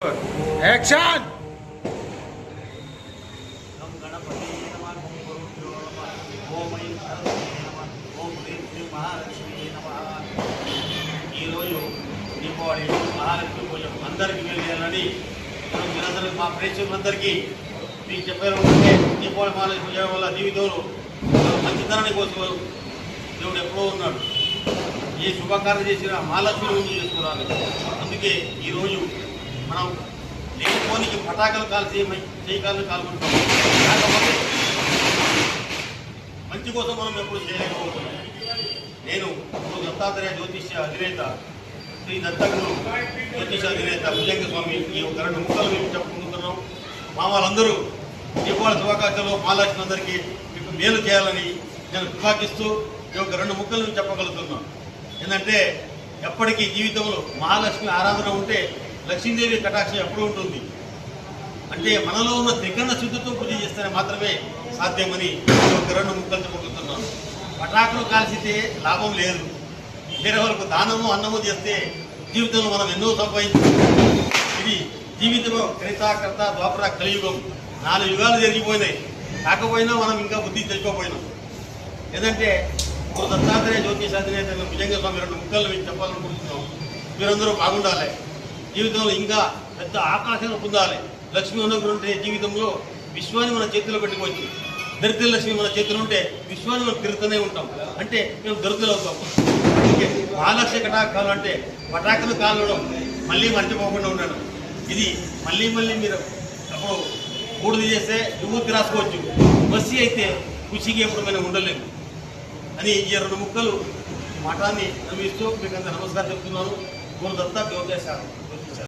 Action ఓం గణపతి నమః ఓం గురుభ్యో నమః ఓం ఐం సరస్వతీ నమః ఓం హ్రీం శ్రీం మహాలక్ష్మీ నమః. ఈరోజు దీపావళి మహాలక్ష్మి పూజ అందరికీ వెళ్ళాలని మీరందరూ మా ప్రేక్షకులందరికీ మీకు చెప్పారు. దీపావళి మహాలక్ష్మి పూజ వల్ల జీవితంలో మంచితనాన్ని కోసం దేవుడు ఎప్పుడో ఉన్నాడు. ఏ శుభకార్యం చేసినా మహాలక్ష్మి ముందు చేసుకోవాలి. అందుకే ఈరోజు మనం లేకపోనికి పటాకులు కాల్చి చేయకాలను కాల్చుకుంటాం. కాకపోతే మంచి కోసం మనం ఎప్పుడు చేయలేకపోతున్నాం. నేను దత్తాత్రేయ జ్యోతిష్య అధినేత శ్రీ దత్తగురు జ్యోతిష అధినేత భుజంగ స్వామి ఈ ఒక 2 ముక్కలు మేము చెప్పుకుంటున్నాం. మా వాళ్ళందరూ దీపావళి శుభాకాంక్షలు మహాలక్ష్మి అందరికీ మీకు మేలు చేయాలని నేను విభాగిస్తూ ఈ ఒక 2 ముక్కలు మేము చెప్పగలుగుతున్నాం. ఏంటంటే ఎప్పటికీ జీవితంలో మహాలక్ష్మి ఆరాధన ఉంటే లక్ష్మీదేవి కటాక్షం ఎప్పుడు ఉంటుంది. అంటే మనలో ఉన్న త్రికరణ శుద్ధితో పూజ చేస్తేనే మాత్రమే సాధ్యమని ఒక 2 ముక్కలు చెప్పుకుంటున్నాను. పటాకులు కాల్చితే లాభం లేదు. వేరే వరకు దానము అన్నము చేస్తే జీవితంలో మనం ఎన్నో సంపాదించాం. ఇది జీవితంలో క్రితాకర్త ద్వాపర కలియుగం 4 యుగాలు జరిగిపోయినాయి. కాకపోయినా మనం ఇంకా బుద్ధి తెచ్చుకోపోయినాం. ఏదంటే దత్తాత్రేయ జ్యోతిష అధినేత భుజంగ స్వామి 2 ముక్కలు మీకు చెప్పాలనుకుంటున్నాం. మీరందరూ బాగుండాలి. జీవితంలో ఇంకా పెద్ద ఆకాశాన్ని పొందాలి. లక్ష్మి ఉన్నటువంటి జీవితంలో విశ్వాన్ని మన చేతిలో పెట్టుకోవచ్చు. దరిద్ర లక్ష్మి మన చేతిలో ఉంటే విశ్వాన్ని మనం తిరుగుతూనే ఉంటాం. అంటే మేము దరిద్రులు అవుతాం. అందుకే మహాలక్ష్మి కటాకాలు అంటే పటాకులు కాలడం మళ్ళీ మర్చిపోకుండా ఉండడం. ఇది మళ్ళీ మీరు అప్పుడు బూడిద చేస్తే విభూతి రాసుకోవచ్చు. మసి అయితే ఖుషికి ఎప్పుడు మనం ఉండలేము అని ఈ 2 ముక్కలు మఠాన్ని నమ్మిస్తూ మీకు అంత నమస్కారం చెప్తున్నాను. గురు దత్త జ్యోతిష.